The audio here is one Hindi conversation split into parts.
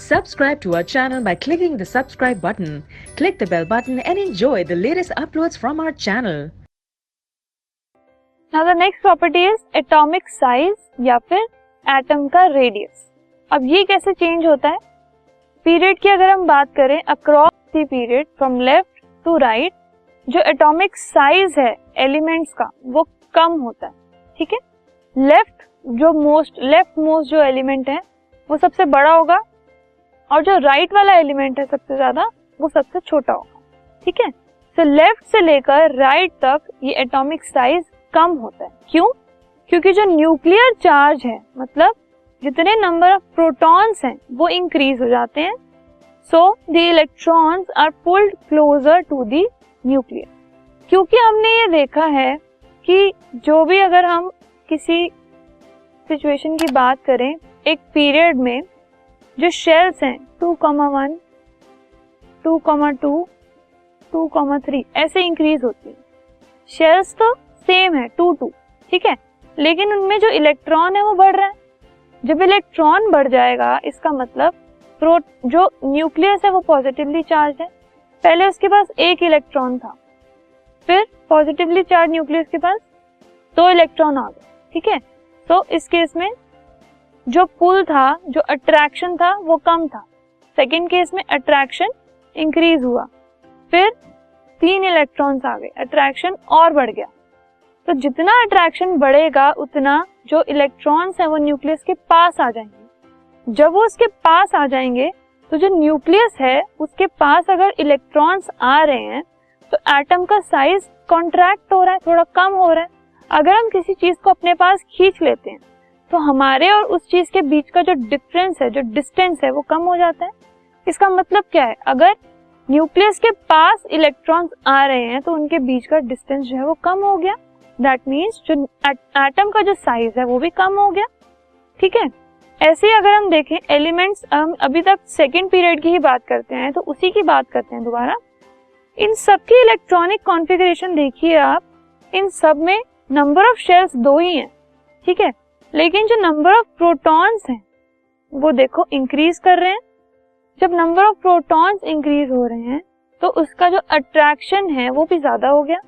Subscribe to our channel by clicking the subscribe button. Click the bell button and enjoy the latest uploads from our channel. Now the next property is atomic size या फिर एटम का रेडियस। अब ये कैसे चेंज होता है? पीरियड की अगर हम बात करें across the period from left to right, जो एटॉमिक साइज है एलिमेंट्स का वो कम होता है। ठीक है, लेफ्ट मोस्ट जो एलिमेंट है वो सबसे बड़ा होगा और जो राइट वाला एलिमेंट है सबसे ज्यादा वो सबसे छोटा होगा। ठीक है, तो लेफ्ट से लेकर राइट तक ये एटॉमिक साइज कम होता है। क्यों? क्योंकि जो न्यूक्लियर चार्ज है, मतलब जितने नंबर ऑफ प्रोटॉन्स हैं वो इंक्रीज हो जाते हैं। So the electrons are pulled closer to the nucleus. क्योंकि हमने ये देखा है कि जो भी अगर हम किसी सिचुएशन की बात करें, एक पीरियड में जो शेल्स हैं 2,1, 2,2, 2,3 ऐसे इंक्रीज होती है। शेल्स तो सेम है 2,2, ठीक है, लेकिन उनमें जो इलेक्ट्रॉन है वो बढ़ रहा है। जब इलेक्ट्रॉन बढ़ जाएगा इसका मतलब जो न्यूक्लियस है वो पॉजिटिवली चार्ज है। पहले उसके पास एक इलेक्ट्रॉन था, फिर पॉजिटिवली चार्ज न्यूक्लियस के पास 2 इलेक्ट्रॉन आ गए। ठीक है, तो इस केस में जो पुल था, जो अट्रैक्शन था वो कम था। सेकेंड केस में अट्रैक्शन इंक्रीज हुआ, फिर 3 इलेक्ट्रॉन्स आ गए, अट्रैक्शन और बढ़ गया। तो जितना अट्रैक्शन बढ़ेगा उतना जो इलेक्ट्रॉन्स हैं वो न्यूक्लियस के पास आ जाएंगे। जब वो उसके पास आ जाएंगे तो जो न्यूक्लियस है उसके पास अगर इलेक्ट्रॉन्स आ रहे हैं तो एटम का साइज कॉन्ट्रैक्ट हो रहा है, थोड़ा कम हो रहा है। अगर हम किसी चीज को अपने पास खींच लेते हैं तो हमारे और उस चीज के बीच का जो डिफरेंस है, जो डिस्टेंस है वो कम हो जाता है। इसका मतलब क्या है? अगर न्यूक्लियस के पास इलेक्ट्रॉन्स आ रहे हैं तो उनके बीच का डिस्टेंस जो है वो कम हो गया। दैट मीन्स जो एटम का जो साइज है वो भी कम हो गया। ठीक है, ऐसे ही अगर हम देखें एलिमेंट्स, हम अभी तक सेकेंड पीरियड की ही बात करते हैं तो उसी की बात करते हैं दोबारा। इन सब की इलेक्ट्रॉनिक कॉन्फ़िगरेशन देखिए आप, इन सब में नंबर ऑफ शेल्स 2 ही हैं। ठीक है, लेकिन जो नंबर ऑफ प्रोटॉन्स हैं वो देखो इंक्रीज कर रहे हैं। जब नंबर ऑफ प्रोटॉन्स इंक्रीज हो रहे हैं तो उसका जो अट्रैक्शन है वो भी ज्यादा हो गया।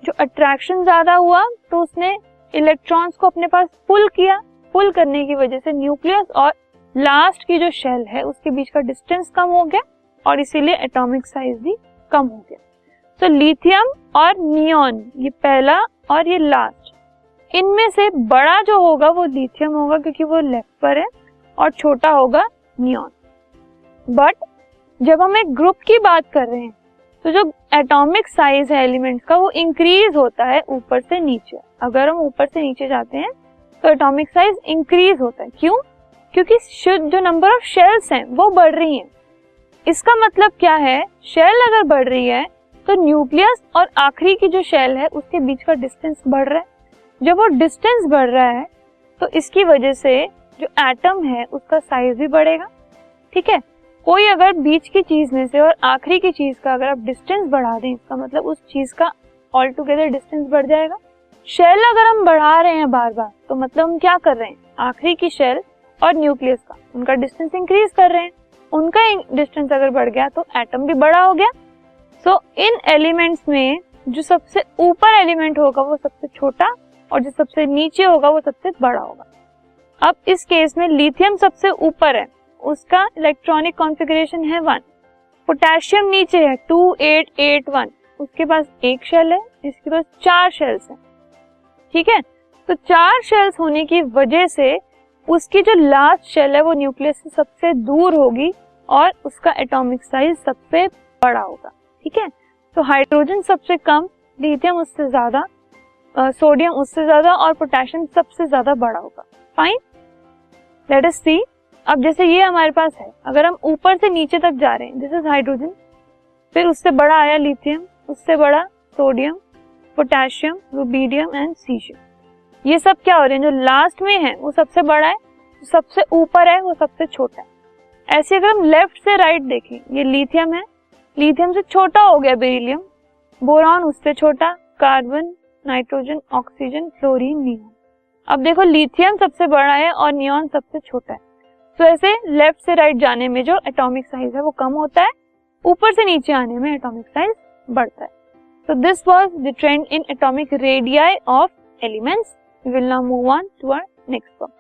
जो अट्रैक्शन ज्यादा हुआ तो उसने इलेक्ट्रॉन्स को अपने पास पुल किया। पुल करने की वजह से न्यूक्लियस और लास्ट की जो शेल है उसके बीच का डिस्टेंस कम हो गया और इसीलिए एटॉमिक साइज भी कम हो गया। तो लिथियम और नियॉन, ये पहला और ये लास्ट, इनमें से बड़ा जो होगा वो लिथियम होगा क्योंकि वो लेफ्ट पर है, और छोटा होगा नियॉन। बट जब हम एक ग्रुप की बात कर रहे हैं तो जो एटॉमिक साइज है एलिमेंट्स का वो इंक्रीज होता है ऊपर से नीचे। अगर हम ऊपर से नीचे जाते हैं तो एटॉमिक साइज इंक्रीज होता है। क्यों? क्योंकि जो नंबर ऑफ शेल्स हैं वो बढ़ रही हैं। इसका मतलब क्या है? शेल अगर बढ़ रही है तो न्यूक्लियस और आखिरी की जो शेल है उसके बीच का डिस्टेंस बढ़ रहा है। जब वो डिस्टेंस बढ़ रहा है तो इसकी वजह से जो एटम है उसका साइज भी बढ़ेगा। ठीक है, कोई अगर बीच की चीज में से और आखिरी की चीज का अगर आप डिस्टेंस बढ़ा दें इसका मतलब उस चीज का ऑल टुगेदर डिस्टेंस बढ़ जाएगा। शेल अगर हम बढ़ा रहे हैं बार बार तो मतलब हम क्या कर रहे हैं? आखिरी की शेल और न्यूक्लियस का उनका डिस्टेंस इंक्रीज कर रहे हैं। उनका डिस्टेंस अगर बढ़ गया तो एटम भी बड़ा हो गया। सो इन एलिमेंट्स में जो सबसे ऊपर एलिमेंट होगा वो सबसे छोटा और जो सबसे नीचे होगा वो सबसे बड़ा होगा। अब इस केस में लिथियम सबसे ऊपर है, उसका इलेक्ट्रॉनिक कॉन्फ़िगरेशन है 1। पोटेशियम नीचे है 2881, उसके पास एक शेल है, इसके पास 4 शेल्स हैं। ठीक है, तो 4 शेल्स होने की वजह से उसकी जो लास्ट शेल है वो न्यूक्लियस से सबसे दूर होगी और उसका एटॉमिक साइज सबसे बड़ा होगा। ठीक है, तो हाइड्रोजन सबसे कम, लिथियम उससे ज्यादा, सोडियम उससे ज्यादा और पोटेशियम सबसे ज्यादा बड़ा होगा। फाइन, लेट अस सी। अब जैसे ये हमारे पास है, अगर हम ऊपर से नीचे तक जा रहे हैं, दिस इज हाइड्रोजन, फिर उससे बड़ा आया लिथियम, उससे बड़ा sodium, potassium, rubidium and caesium. ये सब क्या हो रहे हैं? जो लास्ट में है वो सबसे बड़ा है, सबसे ऊपर है वो सबसे छोटा है। ऐसे अगर हम लेफ्ट से राइट देखें, ये लिथियम है, लिथियम से छोटा हो गया बेरिलियम, बोरॉन उससे छोटा, carbon, nitrogen, oxygen, fluorine, neon. अब देखो लिथियम सबसे बड़ा है और नियॉन सबसे छोटा है। तो ऐसे लेफ्ट से राइट जाने में जो एटॉमिक साइज है वो कम होता है, ऊपर से नीचे आने में एटॉमिक साइज बढ़ता है. So this was the trend in atomic radii of elements. We will now move on to our next one.